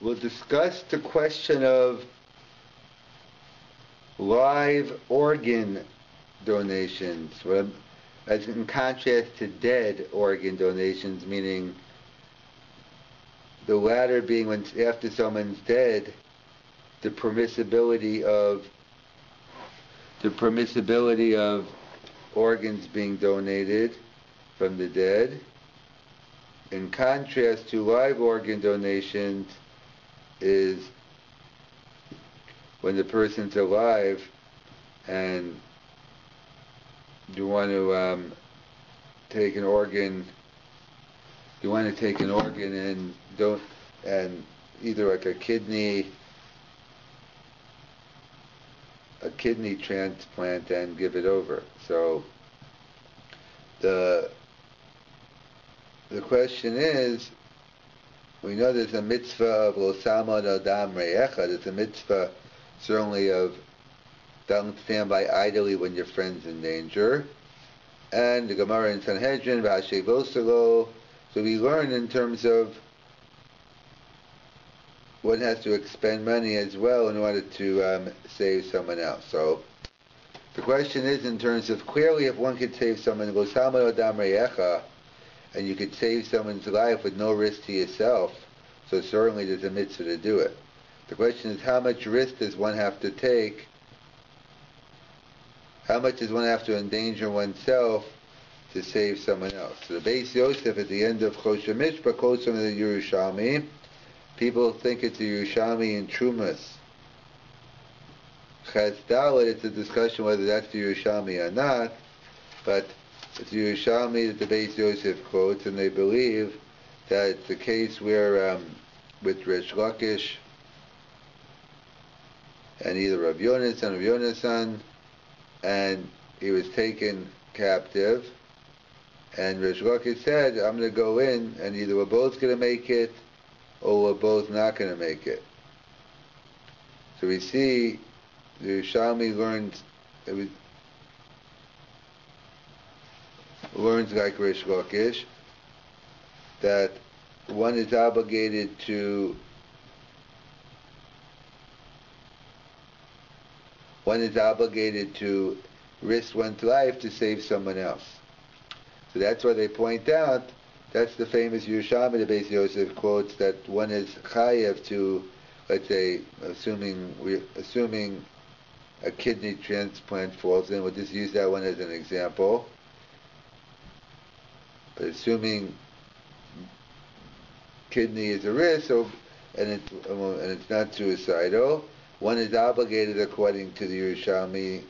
We'll discuss the question of live organ donations, as in contrast to dead organ donations, meaning the latter being when after someone's dead, the permissibility of organs being donated from the dead. In contrast to live organ donations is when the person's alive and you want to take an organ and either like a kidney transplant and give it over. So the question is, we know there's a mitzvah of lo samad adam re'echa. There's a mitzvah certainly of don't stand by idly when your friend's in danger. And the Gemara in Sanhedrin, v'hashevoselo. So we learn in terms of one has to expend money as well in order to save someone else. So the question is, in terms of clearly, if one could save someone, lo samad adam re'echa, and you could save someone's life with no risk to yourself, so certainly there's a mitzvah to do it. The question is, how much risk does one have to take? How much does one have to endanger oneself to save someone else? So the Beis Yosef at the end of Choshen Mishpah quotes from the Yerushalmi. People think it's the Yerushalmi in Trumas. Chaz Dalet, it's a discussion whether that's the Yerushalmi or not, but it's the Yerushalmi that the Beis Yosef quotes, and they believe that it's the case where with Rish Lakish and either Rabbi Yonasan, and he was taken captive, and Rish Lakish said, I'm going to go in, and either we're both going to make it, or we're both not going to make it. So we see the Yerushalmi learns like Rish Lakish that one is obligated to risk one's life to save someone else. So that's why they point out, that's the famous Yerushalmi, the Beis Yosef quotes, that one is chayev to, let's say, assuming a kidney transplant falls in, we'll just use that one as an example. But assuming kidney is a risk, and it's not suicidal, one is obligated, according to the Yerushalmi,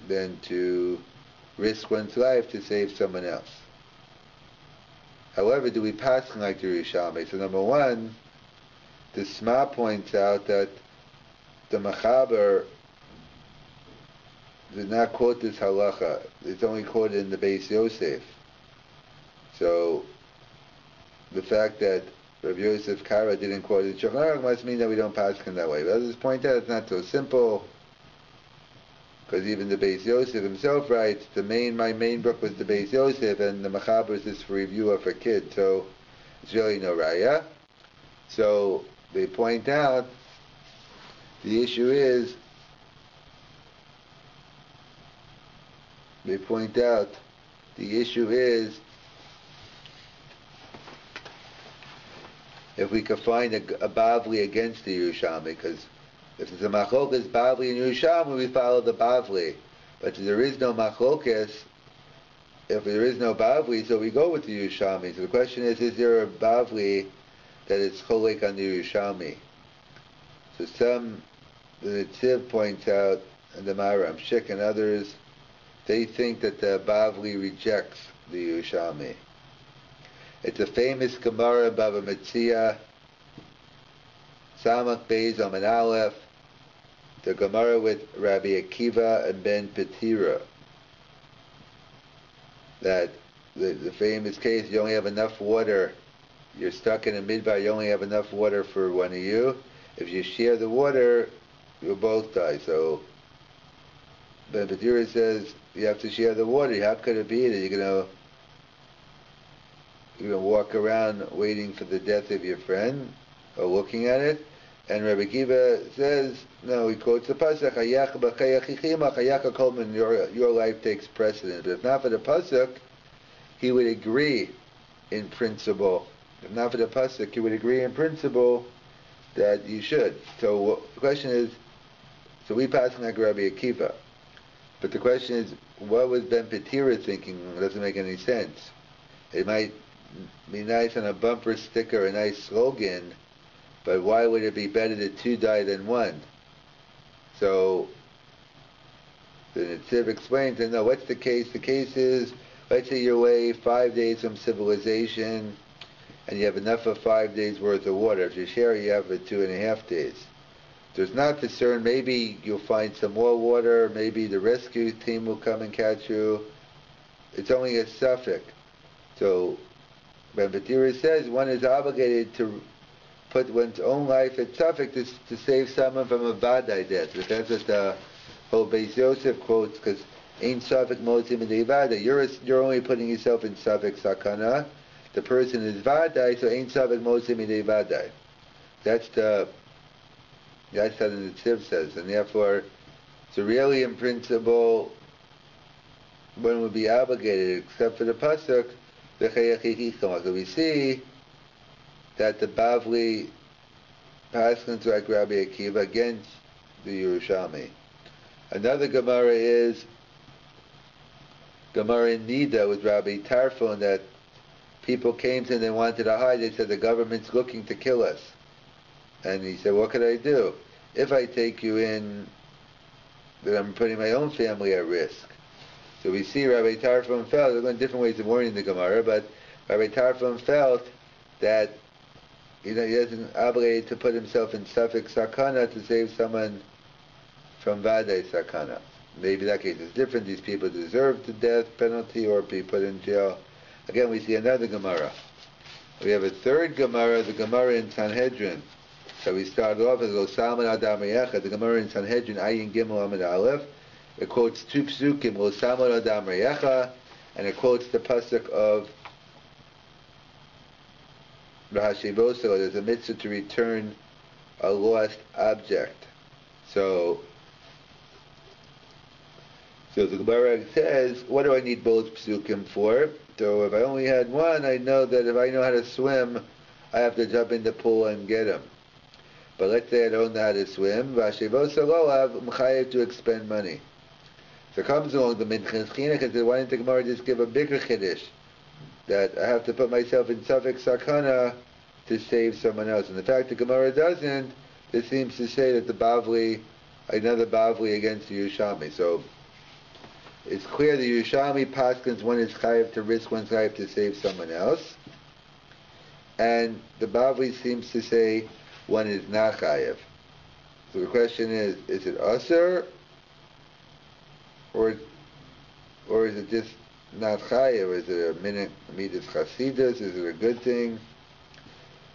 then to risk one's life to save someone else. However, do we pass like the Yerushalmi? So number one, the Sma points out that the Machaber did not quote this halacha. It's only quoted in the Beis Yosef. So the fact that Rabbi Yosef Kara didn't quote it in Shulchan Aruch must mean that we don't pass in that way. But others point out it's not so simple, because even the Beis Yosef himself writes, my main book was the Beis Yosef, and the Machaber is this for review of a kid, so it's really no raya. So they point out the issue is, if we could find a Bavli against the Yerushalmi, because if there's a machlokas Bavli and Yerushalmi, we follow the Bavli. But if there is no machlokas, if there is no Bavli, so we go with the Yerushalmi. So the question is there a Bavli that is cholek on the Yerushalmi? So the Tziv points out, and the Maram Shik and others, they think that the Bavli rejects the Yerushalmi. It's a famous Gemara in Bava Metzia, Samach Beis Amud Aleph, the Gemara with Rabbi Akiva and Ben Petira, that the famous case, you only have enough water, you're stuck in a midbar, you only have enough water for one of you. If you share the water, you'll both die. So Ben Petira says, you have to share the water. How could it be that you're going to walk around waiting for the death of your friend? looking at it. And Rabbi Kiva says, no, he quotes the pasuk, "Hayach b'chayach yichima, hayach kolman." Your life takes precedence. But if not for the pasuk, he would agree in principle. If not for the pasuk, he would agree in principle that you should. So the question is, so we pass like Rabbi Akiva, but the question is, what was Ben Petira thinking? It doesn't make any sense. It might be nice on a bumper sticker, a nice slogan, but why would it be better that two die than one? So the Netziv explains, and no, what's the case? The case is, let's say you're away 5 days from civilization, and you have enough of 5 days worth of water. If you share, you have it 2.5 days. So it's not concerned, maybe you'll find some more water, maybe the rescue team will come and catch you. It's only a suffix. So Ben Petira says one is obligated to put one's own life at suffix to save someone from a vadai death. But that's what the whole Beis Yosef quotes, because ain't suffix motzim midei vadai. You're only putting yourself in suffix sakana. The person is vadai, so ain't suffix motzim midei vadai. That's how the Netziv says, and therefore, so really in principle, one would be obligated, except for the pasuk, so we see that the Bavli passes like Rabbi Akiva against the Yerushalmi. Another Gemara is Gemara in Nida with Rabbi Tarfon, that people came to him and they wanted to hide. They said the government's looking to kill us. And he said, what could I do? If I take you in, then I'm putting my own family at risk. So we see Rabbi Tarfon felt, there are different ways of wording the Gemara, but Rabbi Tarfon felt that he isn't obligated to put himself in suffix sakana to save someone from vadai sakana. Maybe that case is different. These people deserve the death penalty or be put in jail. Again, we see another Gemara. We have a third Gemara, the Gemara in Sanhedrin. So we started off as Osaman Adam Reyecha, the Gemara in Sanhedrin, Ayin Gimel Amid Aleph. It quotes two psukim, Osaman Adam Reyecha, and it quotes the pasuk of Rahashivoso. There's a mitzvah to return a lost object. So the Gemara says, what do I need both psukim for? So if I only had one, I know that if I know how to swim, I have to jump in the pool and get him. But let's say I don't know how to swim, Vashivoso Loav, I'm chayav to expend money. So comes along the Minchas because why didn't the Gemara just give a bigger chiddush? That I have to put myself in suffix sakana to save someone else. And the fact the Gemara doesn't, this seems to say that the Bavli, another Bavli against the Yerushalmi. So it's clear the Yerushalmi paskins one is chayav to risk one's life to save someone else. And the Bavli seems to say one is not chayav. So the question is it asur? Or is it just not chayav? Is it a midas chasidus? Is it a good thing?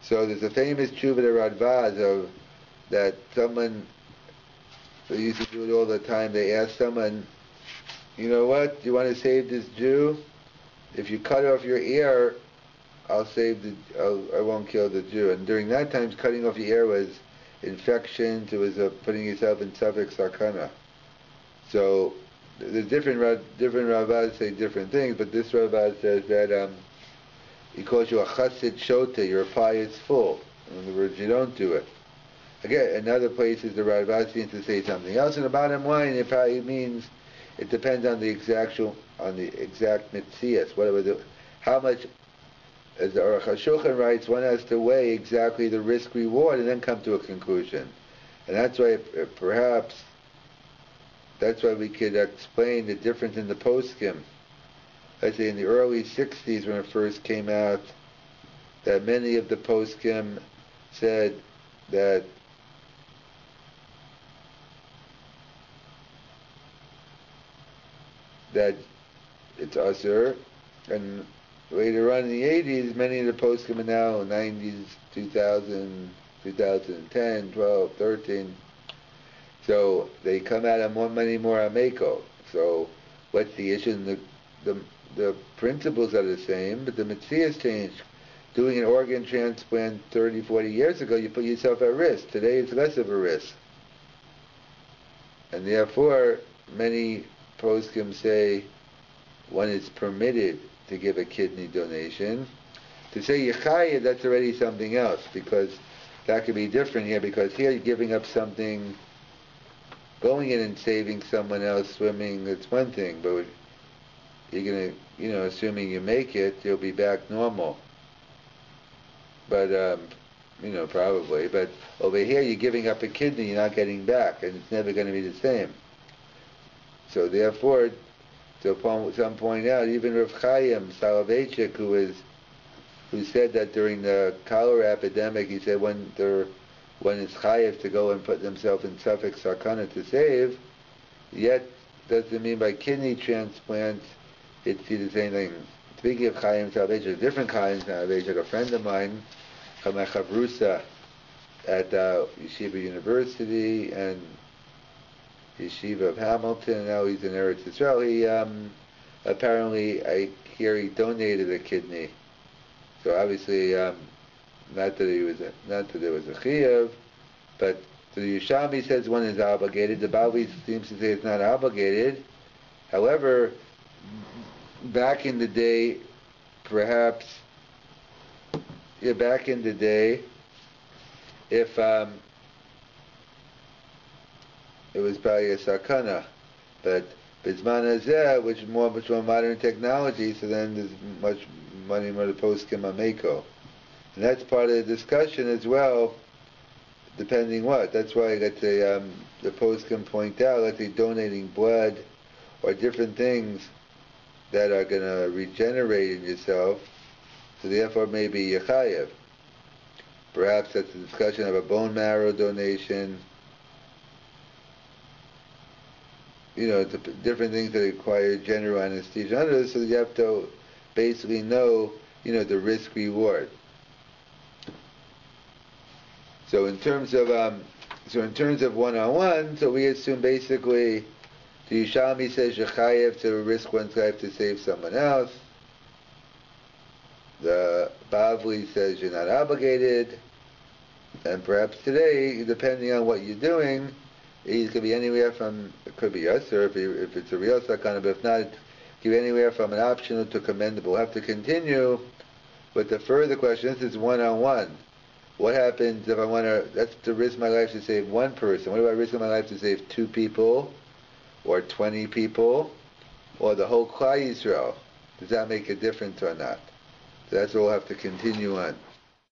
So there's a famous tshuva of Radvaz of that someone, they used to do it all the time, they asked someone, you know what, do you want to save this Jew? If you cut off your ear, I won't kill the Jew. And during that time, cutting off your ear was infections, it was putting yourself in suffix sakana. So there's different Ravas say different things, but this Ravaz says that he calls you a chassid shota, your pie is full. In other words, you don't do it. Again, in other places the Ravaz seems to say something else, and the bottom line, it probably means it depends on the exact mitzias, how much, as the Aruch HaShulchan writes, one has to weigh exactly the risk-reward and then come to a conclusion. And that's why that's why we could explain the difference in the poskim. Let's say in the early 60s when it first came out, that many of the poskim said that it's asur, and later on in the 80s, many of the poskim are now 90s, 2000, 2010, 12, 13. So they come out of many more ameko. So what's the issue? The principles are the same, but the mitzias change. doing an organ transplant 30, 40 years ago, you put yourself at risk. Today it's less of a risk. And therefore, many poskim say one is permitted to give a kidney donation. To say Yechaya, that's already something else, because that could be different here, because here you're giving up something, going in and saving someone else swimming, that's one thing, but you're going to, assuming you make it, you'll be back normal. But, probably. But over here, you're giving up a kidney, you're not getting back, and it's never going to be the same. So therefore, some point out, even Rav Chaim Soloveitchik, who said that during the cholera epidemic, he said one is chayev to go and put themselves in suffix sakana to save, yet doesn't mean by kidney transplant it's the same thing. Speaking of Chaim Soloveitchik, a different Chaim Soloveitchik, a friend of mine, Chavrusa, at Yeshiva University and Yeshiva of Hamilton, and now he's in Eretz Yisrael. He apparently, I hear he donated a kidney. So obviously, not that there was a chiyuv, but the Yerushalmi says one is obligated. The Bavli seems to say it's not obligated. However, back in the day, if it was probably a sakana, but Bizman Hazeh, which is much more modern technology, so then there's much more the poskim ameko. And that's part of the discussion as well, depending what. That's why let's say the poskim point out, let's say donating blood or different things that are going to regenerate in yourself, so therefore maybe yechayev. Perhaps that's a discussion of a bone marrow donation, different things that require general anesthesia and others, so you have to basically know, the risk reward. So in terms of one-on-one, so we assume basically the Yerushalmi says yechayev to risk one's life to save someone else. The Bavli says you're not obligated, and perhaps today, depending on what you're doing, it could be anywhere from, it could be us, or if it's a real sakana, but if not, it could be anywhere from an optional to commendable. We'll have to continue with the further question. This is one-on-one. What happens if I want to risk my life to save one person? What if I risk my life to save 2 people, or 20 people, or the whole Klal Yisrael? Does that make a difference or not? So that's what we'll have to continue on.